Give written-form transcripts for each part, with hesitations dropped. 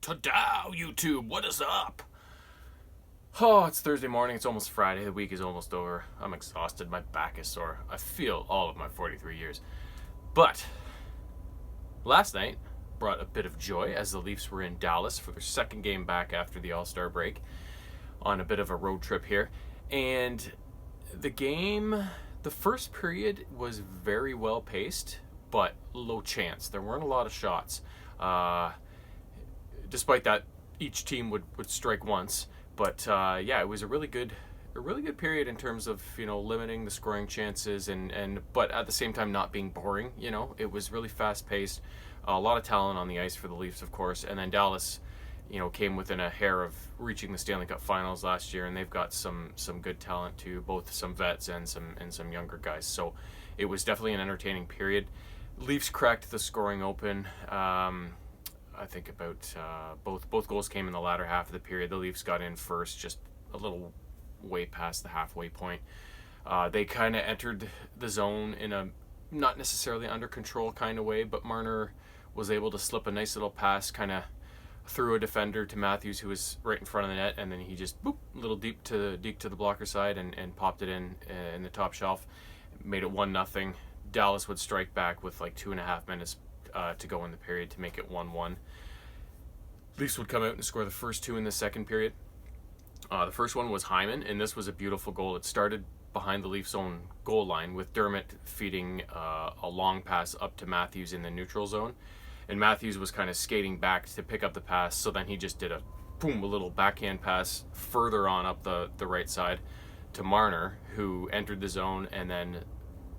Ta-da, YouTube, what is up? Oh, it's Thursday morning. It's almost Friday. The week is almost over. I'm exhausted. My back is sore. I feel all of my 43 years. But last night brought a bit of joy as the Leafs were in Dallas for their second game back after the All-Star break on a bit of a road trip here. And the first period was very well paced, but low chance. There weren't a lot of shots. Despite that, each team would strike once. But yeah, it was a really good period in terms of limiting the scoring chances and but at the same time not being boring. It was really fast paced, a lot of talent on the ice for the Leafs, of course, and then Dallas, came within a hair of reaching the Stanley Cup Finals last year, and they've got some good talent too, both some vets and some younger guys. So it was definitely an entertaining period. Leafs cracked the scoring open. I think about both goals came in the latter half of the period. The Leafs got in first, just a little way past the halfway point. They kind of entered the zone in a not necessarily under control kind of way, but Marner was able to slip a nice little pass kind of through a defender to Matthews, who was right in front of the net, and then he just boop, a little deep to the blocker side and popped it in the top shelf, made it 1-0. Dallas would strike back with like 2.5 minutes to go in the period to make it 1-1. Leafs would come out and score the first two in the second period. The first one was Hyman, and this was a beautiful goal. It started behind the Leafs' own goal line with Dermott feeding a long pass up to Matthews in the neutral zone. And Matthews was kind of skating back to pick up the pass, so then he just did a little backhand pass further on up the right side to Marner, who entered the zone and then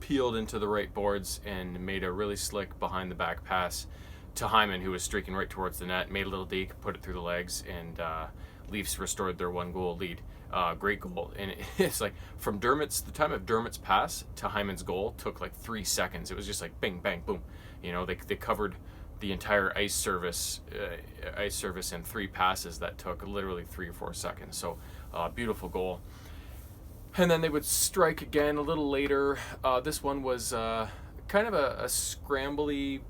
peeled into the right boards and made a really slick behind the back pass to Hyman, who was streaking right towards the net, made a little deke, put it through the legs, and Leafs restored their 1-goal lead. Great goal. And it's like from the time of Dermott's pass to Hyman's goal took like 3 seconds. It was just like bing, bang, boom. They covered the entire ice service in 3 passes that took literally 3 or 4 seconds. So beautiful goal. And then they would strike again a little later. This one was kind of a scrambly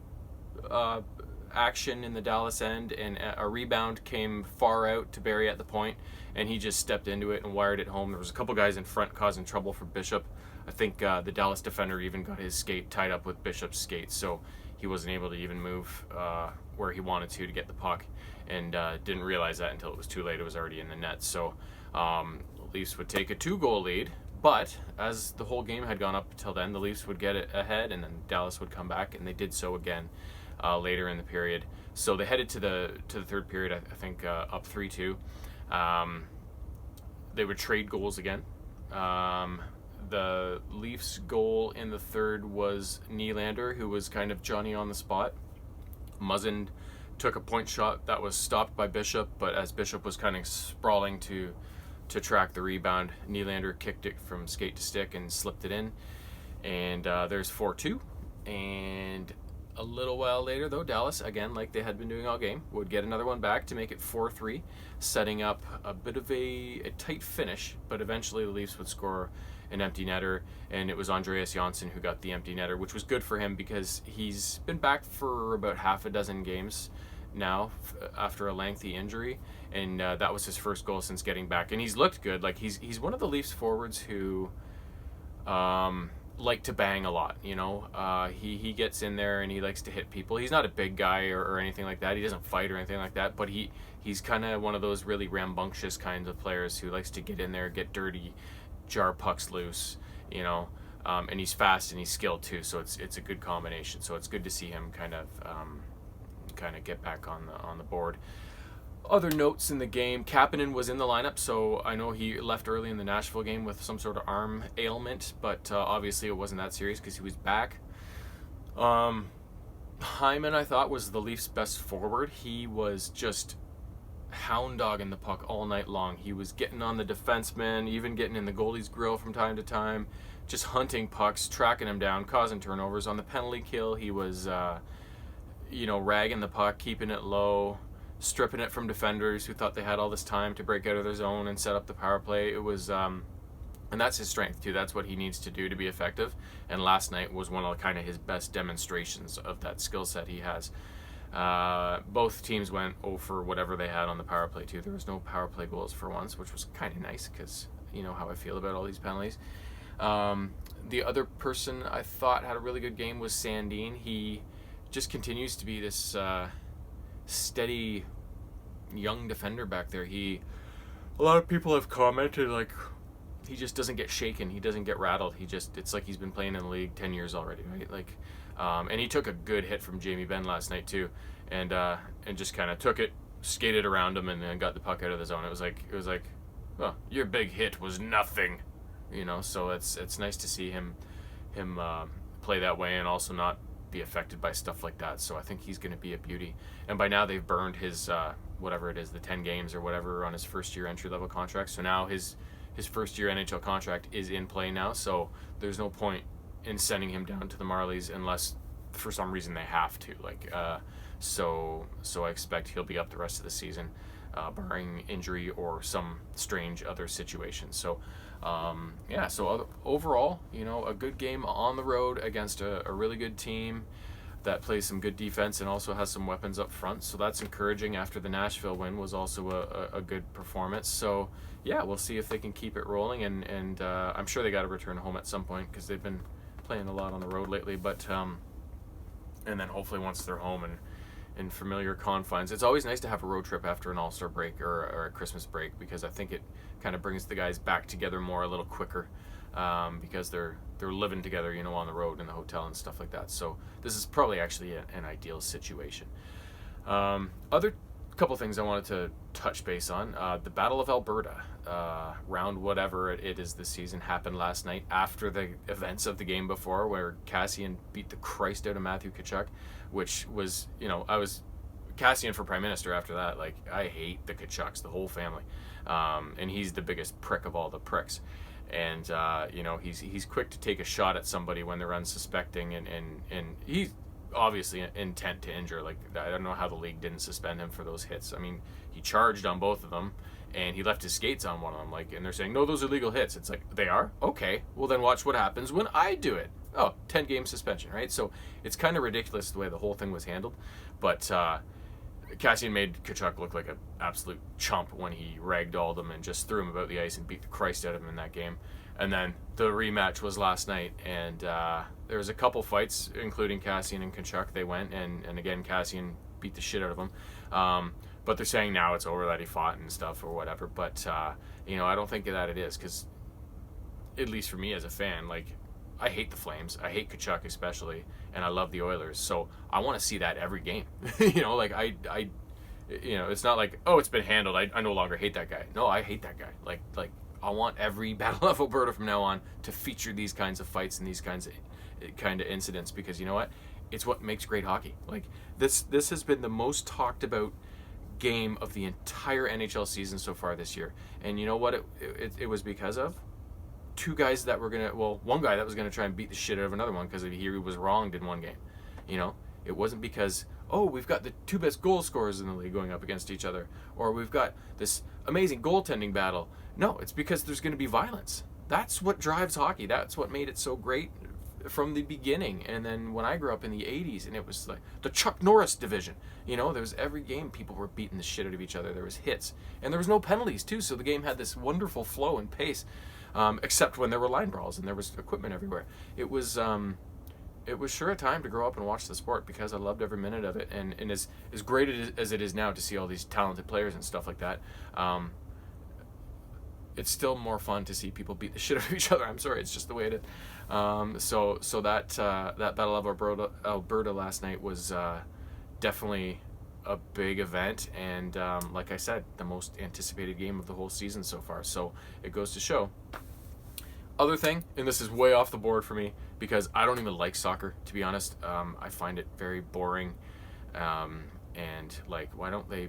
action in the Dallas end, and a rebound came far out to Barry at the point, and he just stepped into it and wired it home. There was a couple guys in front causing trouble for Bishop. I think the Dallas defender even got his skate tied up with Bishop's skate, so he wasn't able to even move where he wanted to get the puck, and didn't realize that until it was too late. It was already in the net. So Leafs would take a 2-goal lead, but as the whole game had gone up until then, the Leafs would get it ahead, and then Dallas would come back, and they did so again later in the period. So they headed to the third period, I think, up 3-2. They would trade goals again. The Leafs' goal in the third was Nylander, who was kind of Johnny on the spot. Muzzin took a point shot that was stopped by Bishop, but as Bishop was kind of sprawling to track the rebound, Nylander kicked it from skate to stick and slipped it in. And there's 4-2. And a little while later, though, Dallas, again, like they had been doing all game, would get another one back to make it 4-3, setting up a bit of a tight finish. But eventually the Leafs would score an empty netter, and it was Andreas Johnsson who got the empty netter, which was good for him because he's been back for about half a dozen games now after a lengthy injury, and that was his first goal since getting back, and he's looked good. Like he's one of the Leafs forwards who like to bang a lot. He gets in there and he likes to hit people. He's not a big guy or anything like that. He doesn't fight or anything like that, but he's kind of one of those really rambunctious kinds of players who likes to get in there, get dirty, jar pucks loose, and he's fast and he's skilled too, so it's a good combination. So it's good to see him kind of get back on the board. Other notes in the game: Kapanen was in the lineup, so I know he left early in the Nashville game with some sort of arm ailment, but obviously it wasn't that serious because he was back. Hyman, I thought, was the Leafs' best forward. He was just hound dogging the puck all night long. He was getting on the defenseman, even getting in the goalie's grill from time to time, just hunting pucks, tracking him down, causing turnovers. On the penalty kill, he was ragging the puck, keeping it low, stripping it from defenders who thought they had all this time to break out of their zone and set up the power play. It was and that's his strength too. That's what he needs to do to be effective, and last night was one of kind of his best demonstrations of that skill set he has. Both teams went over whatever they had on the power play too. There was no power play goals for once, which was kind of nice because you know how I feel about all these penalties. The other person I thought had a really good game was Sandin. He just continues to be this steady young defender back there. A lot of people have commented like he just doesn't get shaken. He doesn't get rattled. It's like he's been playing in the league 10 years already, right? Like, and he took a good hit from Jamie Benn last night too, and just kind of took it, skated around him, and then got the puck out of the zone. It was like, oh, your big hit was nothing, you know. So it's nice to see him play that way and also not be affected by stuff like that. So I think he's going to be a beauty. And by now they've burned his whatever it is, the 10 games or whatever on his first year entry level contract. So now his first year NHL contract is in play now. So there's no point in sending him down to the Marlies unless for some reason they have to. So I expect he'll be up the rest of the season, barring injury or some strange other situation. So overall, you know, a good game on the road against a really good team that plays some good defense and also has some weapons up front. So that's encouraging. After the Nashville win was also a good performance. So yeah, we'll see if they can keep it rolling, and I'm sure they got to return home at some point because they've been playing a lot on the road lately. But and then hopefully once they're home and in familiar confines, it's always nice to have a road trip after an All-Star break or a Christmas break, because I think it kind of brings the guys back together more a little quicker, because they're living together, you know, on the road in the hotel and stuff like that. So this is probably actually an ideal situation. Other couple things I wanted to touch base on. The Battle of Alberta, round whatever it is this season, happened last night after the events of the game before, where Cassian beat the Christ out of Matthew Tkachuk, which was, you know, I was Cassian for Prime Minister after that. Like, I hate the Tkachuks, the whole family, and he's the biggest prick of all the pricks. And you know, he's quick to take a shot at somebody when they're unsuspecting, and he's obviously intent to injure. Like, I don't know how the league didn't suspend him for those hits. I mean, he charged on both of them, and he left his skates on one of them. Like, and they're saying, no, those are legal hits. It's like, they are? Okay, well then watch what happens when I do it. Oh, 10-game suspension, right? So it's kind of ridiculous the way the whole thing was handled. But Cassian made Tkachuk look like an absolute chump when he ragdolled him and just threw him about the ice and beat the Christ out of him in that game. And then the rematch was last night, and there was a couple fights, including Cassian and Tkachuk. They went, and again, Cassian beat the shit out of him. But they're saying now it's over, that he fought and stuff or whatever. But, you know, I don't think that it is, because at least for me as a fan, like, I hate the Flames. I hate Tkachuk especially, and I love the Oilers. So I want to see that every game. You know, like, I you know, it's not like, oh, it's been handled, I no longer hate that guy. No, I hate that guy. Like I want every Battle of Alberta from now on to feature these kinds of fights and these kinds of incidents, because you know what? It's what makes great hockey. Like, this has been the most talked about game of the entire NHL season so far this year. And you know what it was because of? Two guys that were one guy that was gonna try and beat the shit out of another one because he was wronged in one game. You know, it wasn't because, oh, we've got the two best goal scorers in the league going up against each other, or we've got this amazing goaltending battle. No, it's because there's going to be violence. That's what drives hockey. That's what made it so great from the beginning. And then when I grew up in the 80s, and it was like the Chuck Norris division, you know, there was every game people were beating the shit out of each other. There was hits, and there was no penalties too, so the game had this wonderful flow and pace, except when there were line brawls and there was equipment everywhere. It was sure a time to grow up and watch the sport, because I loved every minute of it. And as great as it is now to see all these talented players and stuff like that, it's still more fun to see people beat the shit out of each other. I'm sorry, it's just the way it is. So that Battle of Alberta last night was definitely a big event, and like I said, the most anticipated game of the whole season so far. So it goes to show. Other thing, and this is way off the board for me because I don't even like soccer, to be honest. I find it very boring, and like, why don't they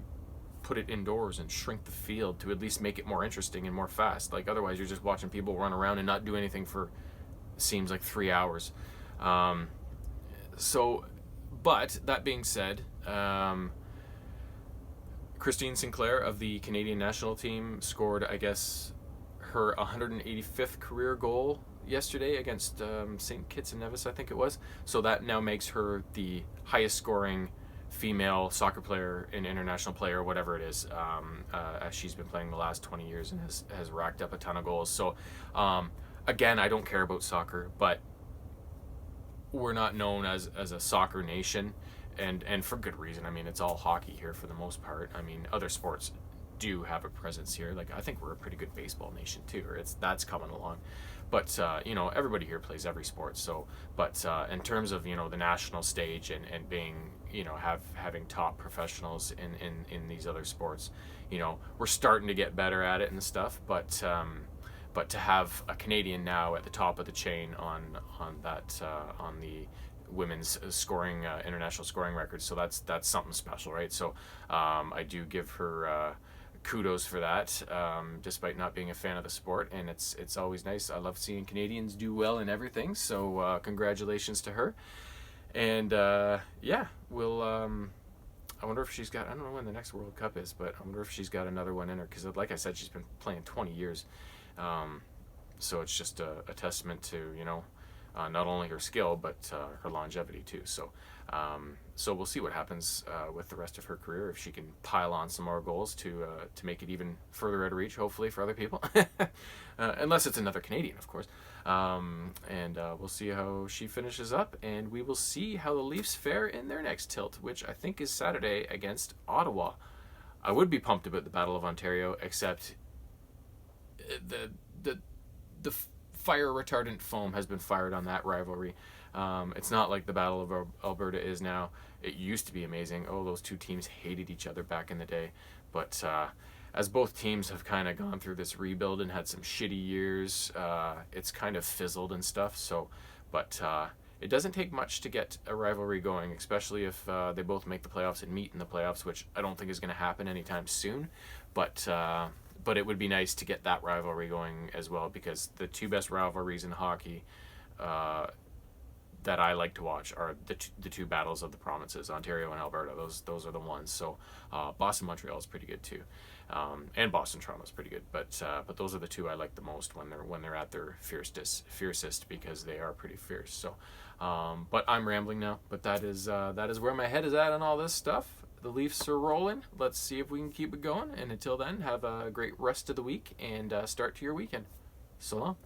put it indoors and shrink the field to at least make it more interesting and more fast? Like, otherwise you're just watching people run around and not do anything for, seems like, 3 hours. But that being said, Christine Sinclair of the Canadian national team scored, I guess, her 185th career goal yesterday against St. Kitts and Nevis, I think it was. So that now makes her the highest scoring female soccer player, an international player, whatever it is, as she's been playing the last 20 years and has racked up a ton of goals. So, again, I don't care about soccer, but we're not known as a soccer nation, and for good reason. I mean, it's all hockey here for the most part. I mean, other sports do have a presence here. Like, I think we're a pretty good baseball nation too, or that's coming along. But everybody here plays every sport. So, but in terms of the national stage and being having top professionals in these other sports, we're starting to get better at it and stuff. But to have a Canadian now at the top of the chain on the women's scoring international scoring record, so that's something special, right? So I do give her kudos for that, despite not being a fan of the sport, and it's always nice. I love seeing Canadians do well in everything, so congratulations to her. And yeah, we'll I wonder if she's got, I don't know when the next World Cup is, but I wonder if she's got another one in her, because like I said, she's been playing 20 years. So it's just a testament to not only her skill but her longevity too. So we'll see what happens with the rest of her career, if she can pile on some more goals to make it even further out of reach, hopefully, for other people. Unless it's another Canadian, of course. And we'll see how she finishes up, and we will see how the Leafs fare in their next tilt, which I think is Saturday against Ottawa. I would be pumped about the Battle of Ontario, except the fire retardant foam has been fired on that rivalry. It's not like the Battle of Alberta is now. It used to be amazing. Oh, those two teams hated each other back in the day. But as both teams have kind of gone through this rebuild and had some shitty years, it's kind of fizzled and stuff. So, but it doesn't take much to get a rivalry going, especially if they both make the playoffs and meet in the playoffs, which I don't think is going to happen anytime soon. But it would be nice to get that rivalry going as well, because the two best rivalries in hockey that I like to watch are the two battles of the provinces, Ontario and Alberta. Those are the ones. So Boston Montreal is pretty good too, and Boston Toronto is pretty good. But those are the two I like the most when they're at their fiercest, because they are pretty fierce. So, but I'm rambling now. But that is where my head is at on all this stuff. The Leafs are rolling. Let's see if we can keep it going. And until then, have a great rest of the week and start to your weekend. So long.